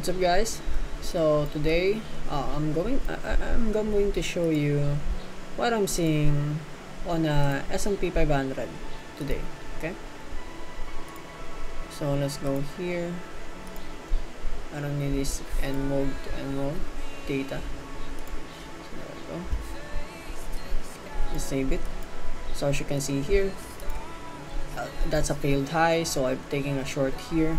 What's up, guys? So today I'm going to show you what I'm seeing on a S&P 500 today. Okay, so let's go here. I don't need this nmode to nmode data, so there we go. Just save it. So as you can see here, that's a failed high, so I'm taking a short here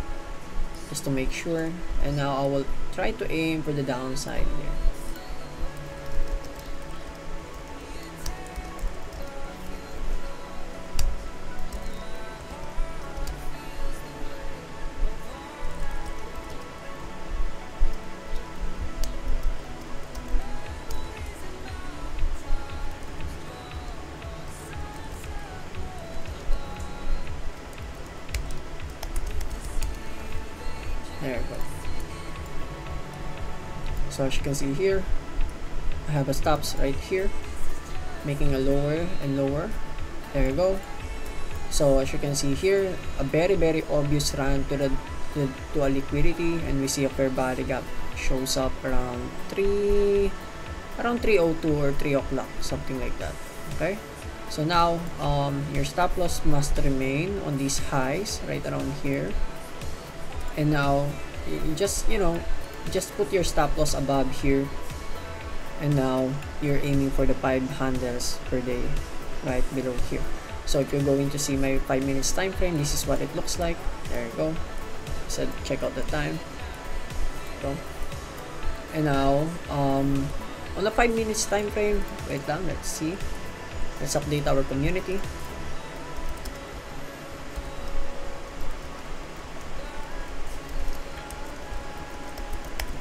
just to make sure, and now I will try to aim for the downside here. There we go. So as you can see here, I have a stops right here, making a lower and lower. There you go. So as you can see here, a very obvious run to a liquidity, and we see a fair value gap shows up around 302 or 3 o'clock, something like that. Okay, so now your stop loss must remain on these highs right around here. And now you just put your stop loss above here, and now you're aiming for the 5 handles per day right below here. So if you're going to see my 5 minutes time frame, this is what it looks like. There you go. So check out the time. So, and now on the 5 minutes time frame, wait lang, let's see, let's update our community.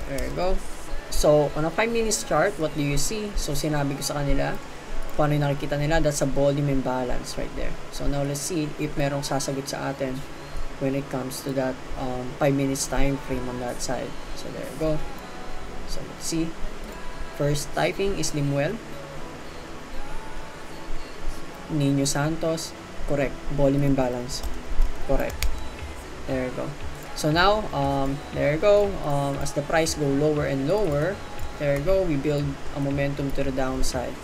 There you go. So, on a 5 minutes chart, what do you see? So, sinabi ko sa kanila, kung ano yung nakikita nila, that's a volume imbalance right there. So, now let's see if merong sasagot sa atin when it comes to that 5 minutes time frame on that side. So, there you go. So, let's see. First typing is Limuel. Nino Santos. Correct. Volume imbalance. Correct. There you go. So now, there you go, as the price go lower and lower, there you go, we build a momentum to the downside.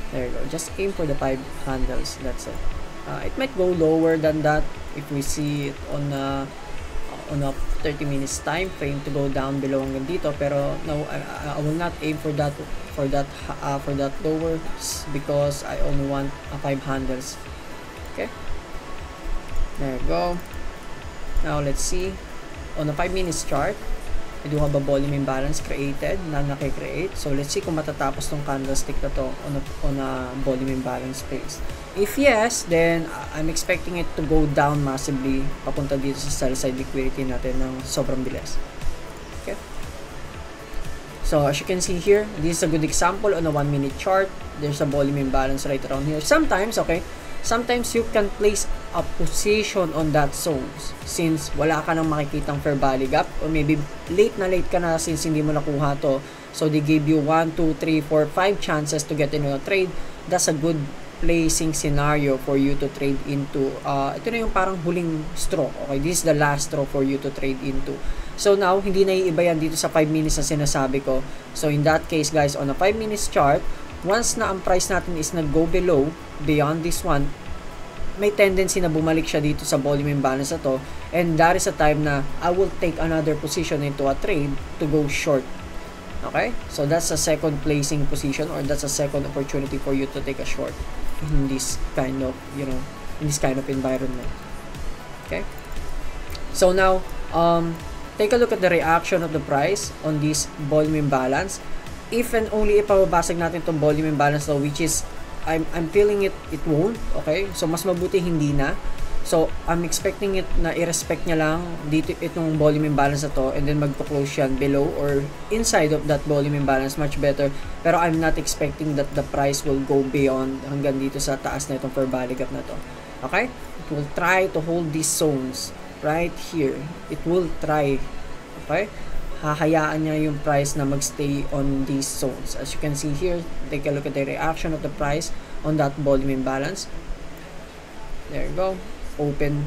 There you go, just aim for the 5 handles, that's it. It might go lower than that if we see it on a 30 minutes time frame to go down below hanggang dito, pero no, I will not aim for that lower, because I only want 5 handles. Okay, there you go. Now let's see. On a 5 minutes chart, we do have a volume imbalance created na nakikreate. So let's see kung matatapos tong candlestick na to on a volume imbalance phase. If yes, then I'm expecting it to go down massively papunta dito sa sell side liquidity natin ng sobrang bilis. Okay. So as you can see here, this is a good example on a 1 minute chart. There's a volume imbalance right around here. Sometimes, okay, sometimes you can place a position on that zones since wala ka nang makikitang fair value gap, or maybe late ka na since hindi mo nakuha to. So they gave you 1, 2, 3, 4, 5 chances to get into a trade. That's a good placing scenario for you to trade into. Ito na yung parang huling straw. Okay, this is the last straw for you to trade into. So now, hindi na iiba yan dito sa 5 minutes na sinasabi ko. So in that case, guys, on a 5 minutes chart, once na ang price natin is nag-go below, beyond this one, may tendency na bumalik siya dito sa volume imbalance na to, and that is a time na I will take another position into a trade to go short. Okay, so that's a second placing position, or that's a second opportunity for you to take a short in this kind of, in this kind of environment. Okay, so now take a look at the reaction of the price on this volume imbalance. If and only if mababasag natin itong volume imbalance though, which is I'm feeling it won't. Okay, so mas mabuti hindi na. So I'm expecting it na i-respect niya lang dito itong volume imbalance na to, and then magpo-close yan below or inside of that volume imbalance, much better. Pero I'm not expecting that the price will go beyond hanggang dito sa taas na itong fair value gap na to. Okay, it will try to hold these zones right here. It will try. Okay, hahayaan niya yung price na magstay on these zones. As you can see here, take a look at the reaction of the price on that volume imbalance. There you go. Open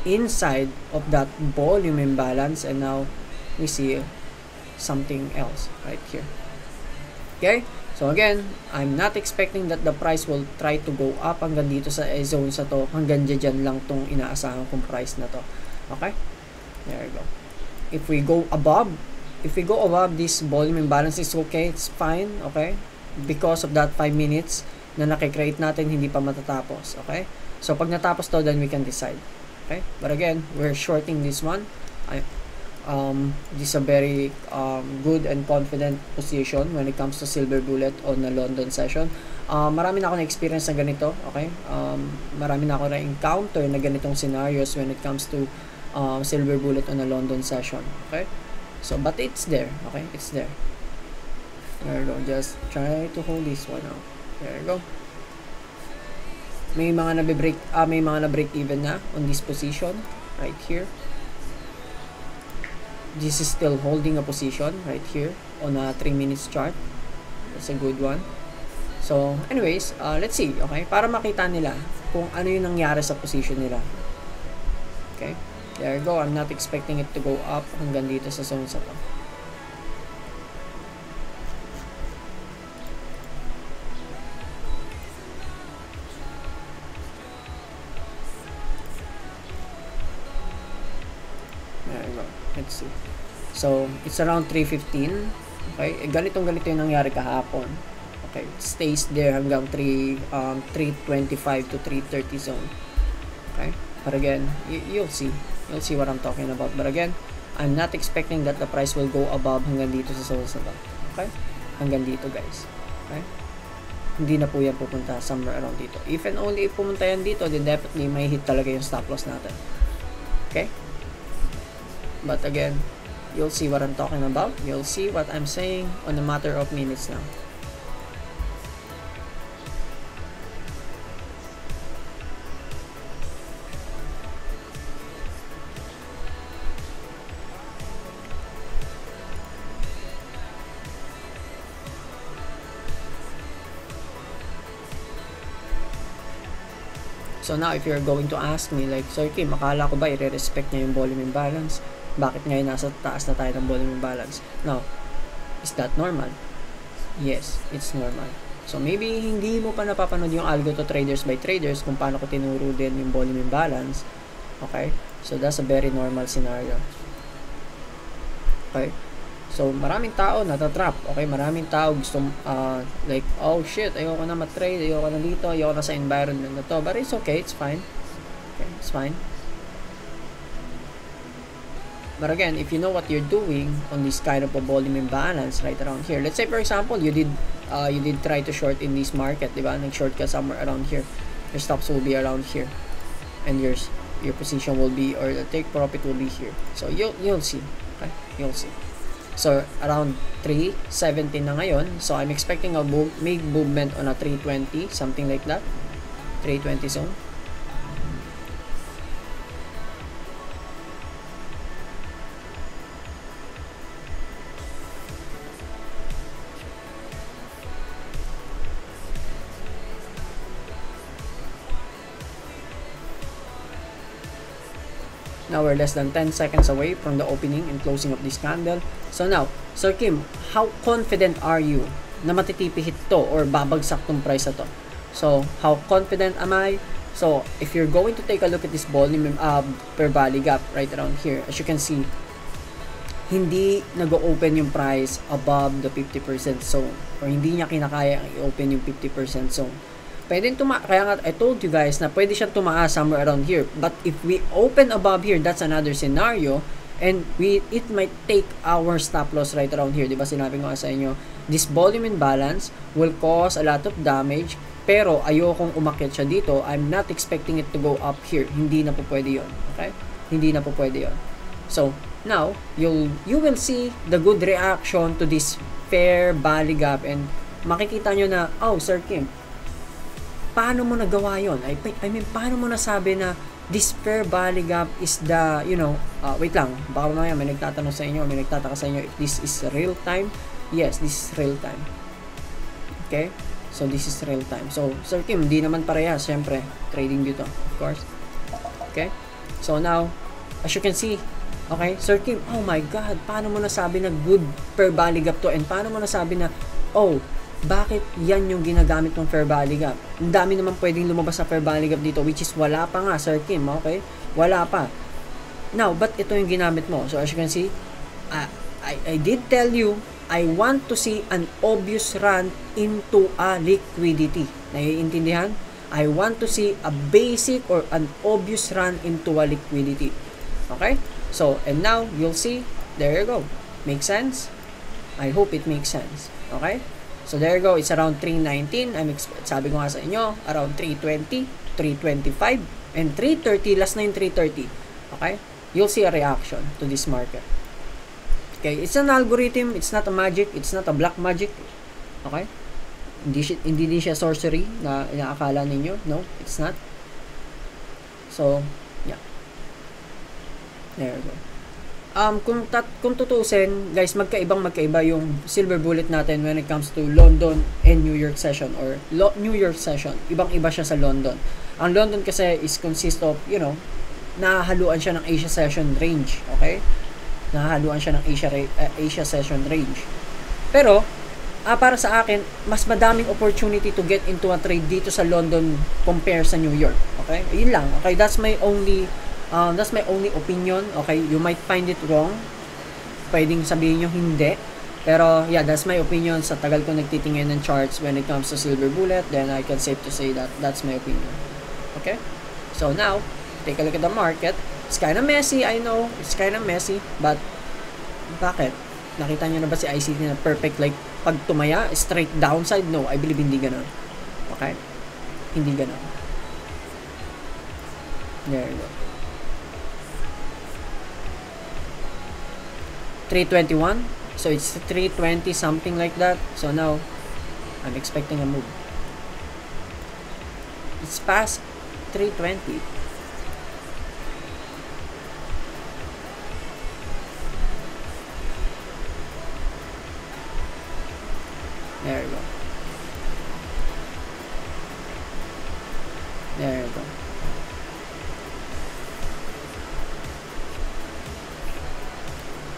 inside of that volume imbalance, and now we see something else right here. Okay? So again, I'm not expecting that the price will try to go up hanggang dito sa zone sa to. Hanggang dyan lang tong inaasahan kong price na to. Okay? There you go. If we go above this volume imbalance is okay, it's fine, okay? Because of that 5 minutes na nakikreate natin, hindi pa matatapos, okay? So pag natapos to, then we can decide. Okay? But again, we're shorting this one. This is a very good and confident position when it comes to silver bullet on the London session. Marami na ako na-experience na ganito, okay? Marami na ako na-encounter na ganitong scenarios when it comes to silver bullet on a London session, okay? So, but it's there, okay? It's there. There you go. Just try to hold this one out. There you go. May mga na-break even na on this position right here. This is still holding a position right here on a 3 minutes chart. That's a good one. So, anyways, let's see, okay? Para makita nila kung ano yung nangyari sa position nila. Okay? There you go. I'm not expecting it to go up hanggang dito sa zone sa to. There you go. Let's see. So, it's around 3:15. Okay? Ganito yung nangyari kahapon. Okay? It stays there hanggang 3:25 to 3:30 zone. Okay? But again, you'll see. You'll see what I'm talking about. But again, I'm not expecting that the price will go above hanggang dito sa zone sa to. Okay? Hanggang dito, guys. Okay? Hindi na po yan pupunta somewhere around dito. If and only if pumunta yan dito, then definitely may hit talaga yung stop loss natin. Okay? But again, you'll see what I'm talking about. You'll see what I'm saying on a matter of minutes now. So now, if you're going to ask me, like, Sir Kim, akala ko ba i-respect niya yung volume imbalance? Bakit ngayon nasa taas na tayo ng volume imbalance? Now, is that normal? Yes, it's normal. So maybe hindi mo pa napapanood yung Algo to Traders by Traders kung paano ko tinuro din yung volume imbalance. Okay? So that's a very normal scenario. Okay? So maraming tao natatrap. Okay? Maraming tao gusto like, oh shit, ayoko na matrade, ayoko na dito, ayoko na sa environment na to. But it's okay, it's fine. Okay, it's fine. But again, if you know what you're doing on this kind of a volume imbalance right around here, let's say for example, you did try to short in this market, diba? Nag-short ka somewhere around here. Your stops will be around here, and your position will be, or the take profit will be here. So you'll see, okay? You'll see. So around 3:17 na ngayon. So I'm expecting a big movement on a 3:20, something like that. 3:20 zone. Now we're less than 10 seconds away from the opening and closing of this candle. So now, Sir Kim, how confident are you na matitipihit to or babagsak tong price na to? So, how confident am I? So, if you're going to take a look at this volume per valley gap right around here, as you can see, hindi nag-open yung price above the 50% zone, or hindi niya kinakaya i-open yung 50% zone. Pwede kaya nga I told you guys na pwede siyang tumaas somewhere around here. But if we open above here, that's another scenario, and it might take our stop loss right around here. Diba sinabi ko sa inyo, this volume imbalance will cause a lot of damage, pero ayokong umakyat siya dito. I'm not expecting it to go up here. Hindi na po pwede yun. Okay? Hindi na po pwede yun. So, now, you will see the good reaction to this fair valley gap, and makikita nyo na, oh, Sir Kim, paano mo nagawa yun? I mean, paano mo nasabi na this fair valley gap is the, wait lang, baka mamaya may nagtatanong sa inyo, may nagtataka sa inyo if this is real time. Yes, this is real time. Okay? So, this is real time. So, Sir Kim, di naman parehas, syempre, trading dito, of course. Okay? So, now, as you can see, Okay? Sir Kim, oh my God, paano mo nasabi na good fair value gap to? And paano mo nasabi na, oh, bakit yan yung ginagamit ng fair value gap? Ang dami naman pwedeng lumabas sa fair value gap dito, which is wala pa nga, Sir Kim, okay? Wala pa. Now, but ito yung ginamit mo? So, as you can see, I did tell you, I want to see an obvious run into a liquidity. Naiintindihan? I want to see a basic or an obvious run into a liquidity. Okay? So, and now, you'll see, there you go. Make sense? I hope it makes sense. Okay? So, there you go. It's around 319. Sabi ko nga sa inyo, around 320, 325, and 330. Last na yung 330. Okay? You'll see a reaction to this market. Okay? It's an algorithm. It's not a magic. It's not a black magic. Okay? Hindi din siya sorcery na inaakala ninyo. No, it's not. So, yeah. There you go. Kung tutuusin, guys, magkaiba yung silver bullet natin when it comes to London and New York session or New York session. Ibang-iba siya sa London. Ang London kasi is consist of, you know, nahahaluan siya ng Asia session range, okay? Nahahaluan siya ng Asia session range. Pero para sa akin, mas madaming opportunity to get into a trade dito sa London compare sa New York, okay? Yun lang, okay? That's my only opinion, okay? You might find it wrong. Pwedeng sabihin nyo hindi. Pero, yeah, that's my opinion. Sa tagal ko nagtitingin ng charts when it comes to silver bullet, then I can safe to say that that's my opinion. Okay? So, now, take a look at the market. It's kind of messy, I know. It's kind of messy. But, bakit? Nakita nyo na ba si ICT na perfect? Like, pag tumaya, straight downside? No, I believe hindi ganun. Okay? Hindi ganun. There you go. 321, so it's 320 something like that. So now I'm expecting a move. It's past 320. There you go. There you go.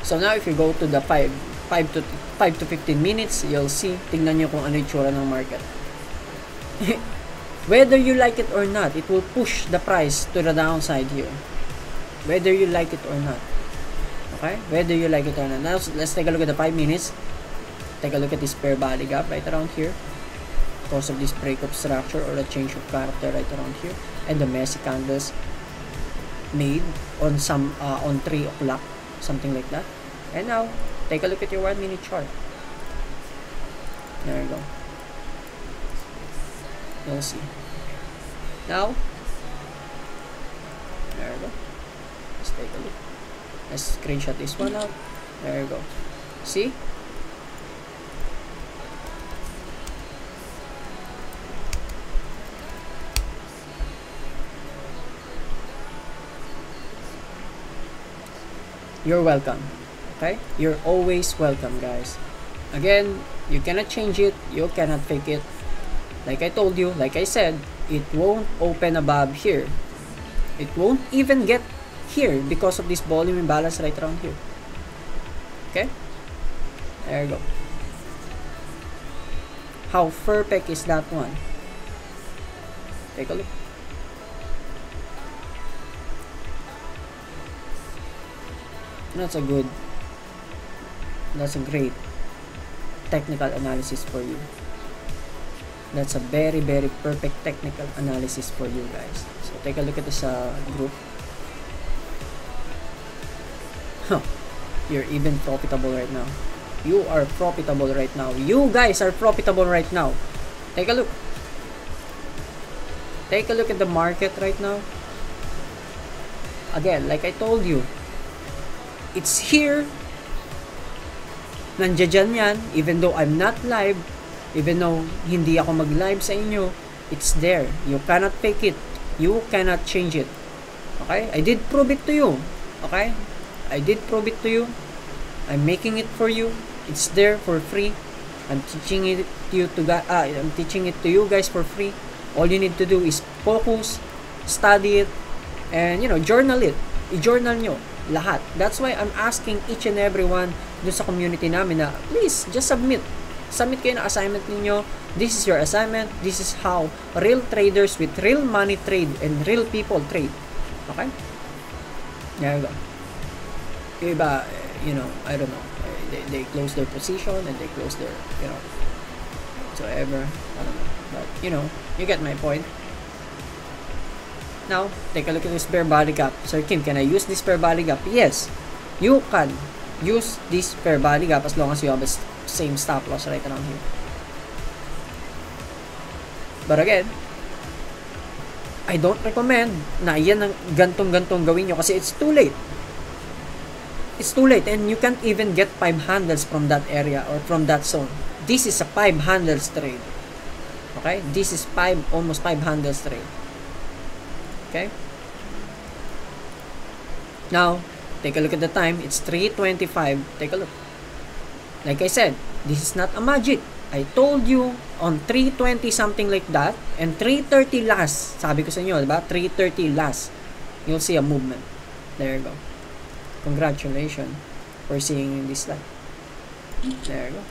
So now if you go to the 5 to 15 minutes, you'll see, tingnan nyo kung ano yung tsura ng market. Whether you like it or not, it will push the price to the downside here. Whether you like it or not. Okay? Whether you like it or not. Now, let's take a look at the 5 minutes. Take a look at this fair value gap right around here. Because of this breakup structure or the change of character right around here. And the messy candles made on on 3 o'clock. Something like that. And now, take a look at your 1 minute chart. There you go. You'll see. Now, there you go. Let's take a look. Let's screenshot this one out. There you go. See? You're welcome. Okay? You're always welcome, guys. Again, you cannot change it. You cannot fake it. Like I told you, like I said, it won't open above here. It won't even get here because of this volume imbalance right around here. Okay? There you go. How perfect is that one? Take a look. That's a great technical analysis for you. That's a very, very perfect technical analysis for you guys. So take a look at this group. Huh. You're even profitable right now. You are profitable right now. You guys are profitable right now. Take a look. Take a look at the market right now. Again, like I told you, it's here. Nandiyan yan. Even though I'm not live, even though hindi ako mag-live sa inyo, it's there. You cannot fake it. You cannot change it. Okay? I did prove it to you. Okay? I did prove it to you. I'm making it for you. It's there for free. I'm teaching it to you guys for free. All you need to do is focus, study it, and journal it. I-journal nyo. lahat. That's why I'm asking each and everyone dun sa community namin na please just submit kayo ng assignment ninyo. This is your assignment. This is how real traders with real money trade and real people trade. Okay? There you go. Yung iba, you know, I don't know, they close their position and they close their, you know, whatsoever. I don't know, but you know, you get my point. Now, take a look at this bear body gap. Sir Kim, can I use this bear body gap? Yes, you can use this bear body gap as long as you have a same stop loss right around here. But again, I don't recommend na yan ang gantong-gantong gawin nyo kasi it's too late. It's too late and you can't even get 5 handles from that area or from that zone. This is a 5 handles trade. Okay? This is almost 5 handles trade. Okay? Now, take a look at the time. It's 3:25. Take a look. Like I said, this is not a magic. I told you on 3:20 something like that and 3:30 last. Sabi ko sa inyo, diba? 3:30 last. You'll see a movement. There you go. Congratulations for seeing this slide. There you go.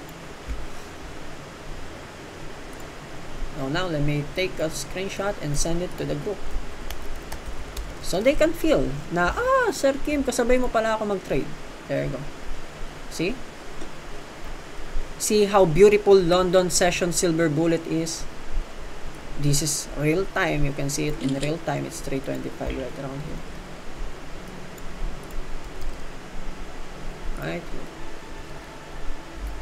Now let me take a screenshot and send it to the group. So they can feel na, Sir Kim, kasabay mo pala ako mag-trade. There you go. See? See how beautiful London session silver bullet is? This is real time. You can see it in real time. It's 3:25 right around here. Right.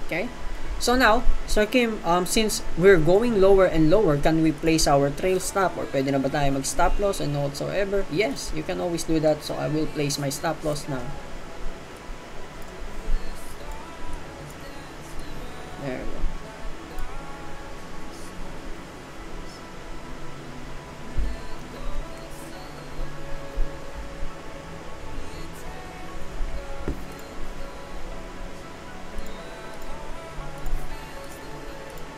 Okay. So now, Sir Kim, since we're going lower and lower, can we place our trail stop or pwede na ba tayo mag-stop loss and whatsoever? Yes, you can always do that. So I will place my stop loss now. There we go.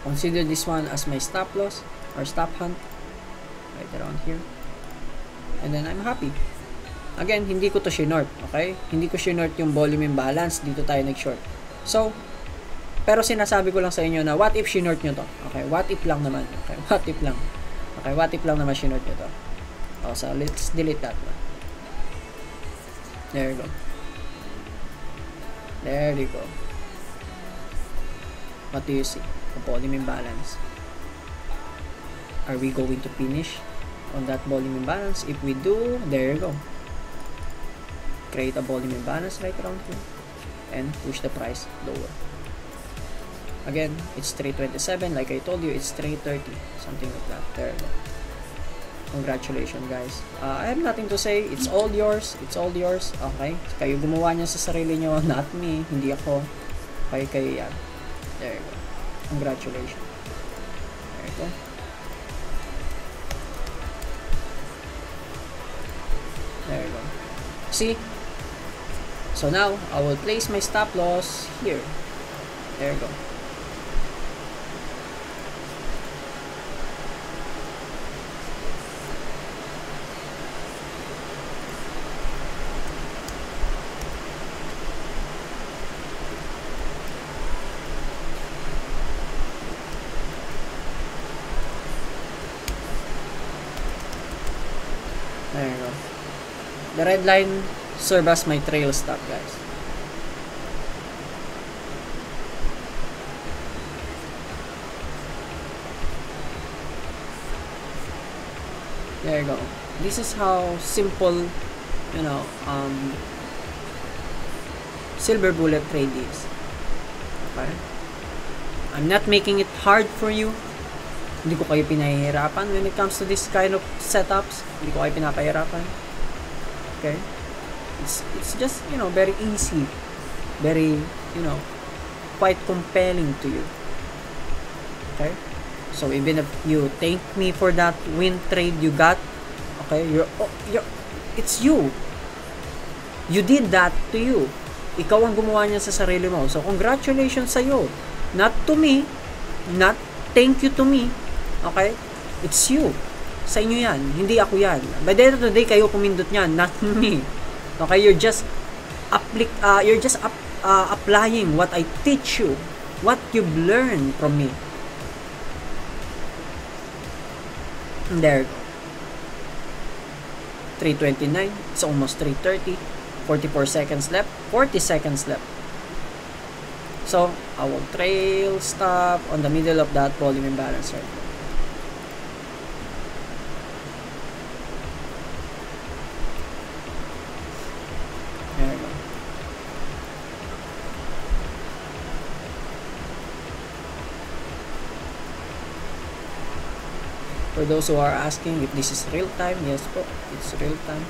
Consider this one as my stop loss or stop hunt right around here, and then I'm happy. Again, hindi ko to short, okay? Hindi ko short yung volume imbalance, dito tayo nag-short. So, pero sinasabi ko lang sa inyo na what if short nyo to? Okay, what if lang naman. Okay, what if lang. Okay, what if lang naman short nyo to. Oh, so let's delete that one. There you go. There you go. What do you see? Volume imbalance. Are we going to finish on that volume imbalance? If we do, there you go. Create a volume imbalance right around here and push the price lower. Again, it's 3:27. Like I told you, it's 3:30, something like that. There you go. Congratulations, guys. I have nothing to say. It's all yours. It's all yours. Okay? Kayo gumawa niya sa sarili niyo, not me. Hindi ako. Kayo yan. There you go. Congratulations. There you go. There you go. See? So now, I will place my stop loss here. There you go. There you go. The red line serves as my trail stop, guys. There you go. This is how simple, you know, silver bullet trade is. Okay? I'm not making it hard for you. Hindi ko kayo pinahihirapan when it comes to this kind of setups. Hindi ko kayo pinapahirapan. Okay? It's just, you know, very easy. Very, you know, quite compelling to you. Okay? So even if you thank me for that win trade you got, okay, it's you. You did that to you. Ikaw ang gumawa niya sa sarili mo. So congratulations sa iyo. Not to me, not thank you to me. Okay? It's you. Sa inyo yan. Hindi ako yan. By the end of the day, kayo pumindot niyan, not me. Okay? You're just applying what I teach you, what you've learned from me. And there you go. 329. It's almost 330. 44 seconds left. 40 seconds left. So I will trail stop on the middle of that volume imbalance right now. There we go. For those who are asking if this is real time, yes po, it's real time.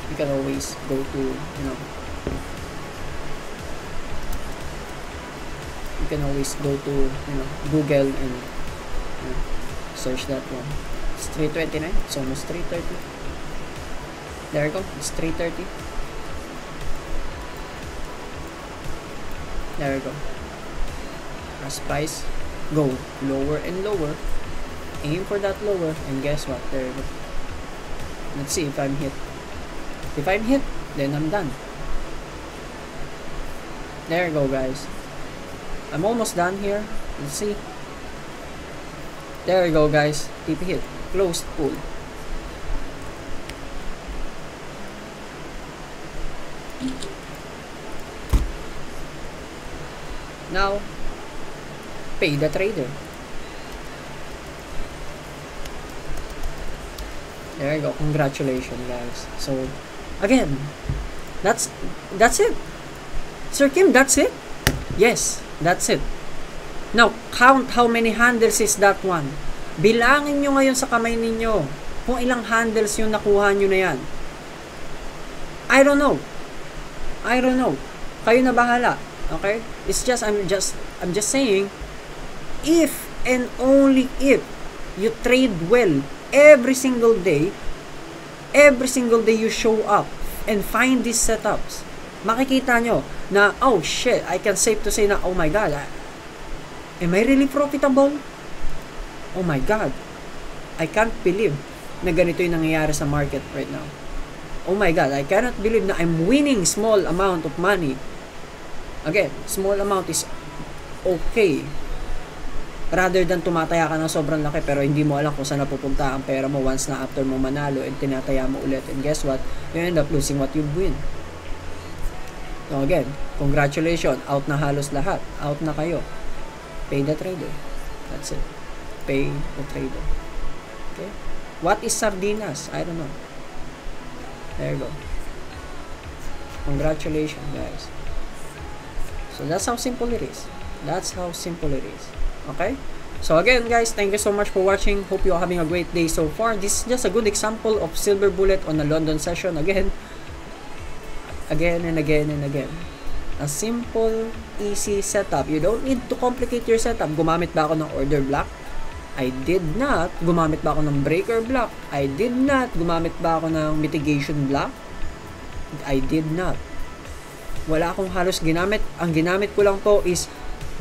You can always go to, you can always go to, Google and search that one. It's 329. It's almost 330. There you go. It's 330. There you go. As price go lower and lower, aim for that lower, and guess what? There you go. Let's see if I'm hit. If I'm hit, then I'm done. There you go, guys. I'm almost done here. Let's see. There you go, guys. TP hit. Closed pull. Now, pay the trader. There you go. Congratulations, guys. So, again, that's it. Sir Kim, that's it? Yes, that's it. Now, count how many handles is that one. Bilangin nyo ngayon sa kamay ninyo kung ilang handles yung nakuha nyo na yan. I don't know. Kayo na bahala. Okay? It's just, I'm just saying, if and only if you trade well every single day you show up and find these setups, makikita nyo na, oh shit, I can safe to say na, oh my god, am I really profitable? Oh my god, I can't believe na ganito yung nangyayari sa market right now. Oh my god, I cannot believe na I'm winning small amount of money. Again, small amount is okay, rather than tumataya ka ng sobrang laki pero hindi mo alam kung saan napupunta ang pera mo once na after mo manalo and tinataya mo ulit, and guess what, you end up losing what you win. So again, congratulations, out na halos lahat, out na kayo. Pay the trader. That's it. Pay the trader. Okay? What is sardinas? I don't know. There you go. Congratulations, guys. So that's how simple it is. That's how simple it is. Okay? So again, guys, thank you so much for watching. Hope you are having a great day so far. This is just a good example of silver bullet on a London session. Again and again and again. A simple, easy setup. You don't need to complicate your setup. Gumamit ba ako ng order block? I did not. Gumamit ba ako ng breaker block? I did not. Gumamit ba ako ng mitigation block? I did not. Wala akong halos ginamit. Ang ginamit ko lang po is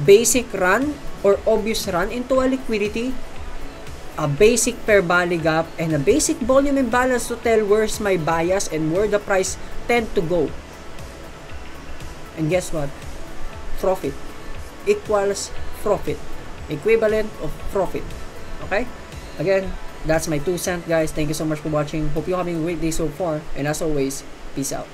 basic run or obvious run into a liquidity, a basic fair value gap, and a basic volume imbalance to tell where's my bias and where the price tend to go. And guess what? Profit equals profit. Equivalent of profit. Okay? Again, that's my 2 cents, guys. Thank you so much for watching. Hope you're having a great day so far. And as always, peace out.